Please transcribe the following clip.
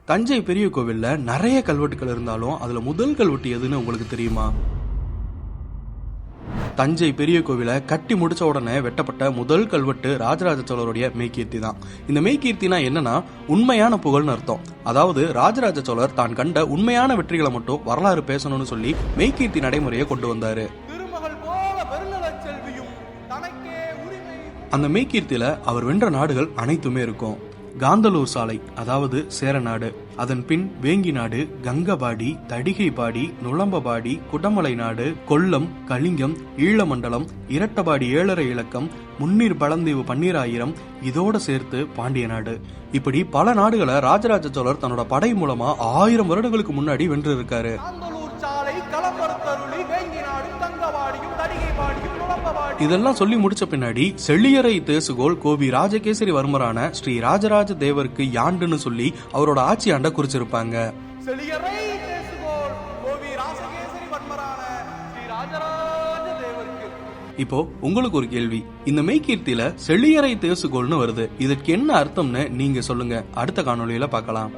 தஞ்சை பெரிய கோவில்ல நிறைய கல்வெட்டுகள் இருந்தாலும் அதுல முதல் கல்வெட்டு எதுன்னு உங்களுக்கு தெரியுமா? தஞ்சை பெரிய கோவிலை கட்டி முடிச்ச உடனே வெட்டப்பட்ட முதல் கல்வெட்டு ராஜராஜ சோழருடைய மெய்கீர்த்தி தான். இந்த மெய்கீர்த்தினா என்னன்னா உண்மையான புகழ்னு அர்த்தம். அதாவது ராஜராஜ சோழர் தான் கண்ட உண்மையான வெற்றிகளை மட்டும் வரலாறு பேசணும்னு சொல்லி மெய்கீர்த்தி நடைமுறையை கொண்டு வந்தாரு. அந்த மெய்கீர்த்தியில அவர் வென்ற நாடுகள் அனைத்துமே இருக்கும். காந்தலூர் சாலை, அதாவது சேரநாடு, அதன் பின் வேங்கி நாடு, கங்கபாடி, தடிகைபாடி, நுளம்பபாடி, குடமலை நாடு, கொல்லம், கலிங்கம், ஈழமண்டலம், இரட்டபாடி 7.5 இலக்கம், முன்னீர் பழந்தீவு 12,000, இதோட சேர்த்து பாண்டிய நாடு. இப்படி பல நாடுகளை ராஜராஜ சோழர் தன்னோட படை மூலமா 1000 வருடங்களுக்கு முன்னாடி வென்று இருக்காரு. இதெல்லாம் சொல்லி முடிச்ச பின்னாடி செழியரை தேசுகோள் கோவி ராஜகேசரி வர்மரான ஸ்ரீ ராஜராஜ தேவருக்கு யாண்டுன்னு சொல்லி அவரோட ஆட்சி ஆண்ட குறிச்சிருப்பாங்க. இப்போ உங்களுக்கு ஒரு கேள்வி, இந்த மெய்கீர்த்தியில செழியரை தேசுகோள்னு வருது, இதற்கு என்ன அர்த்தம்னு நீங்க சொல்லுங்க. அடுத்த காணொளியில பார்க்கலாம்.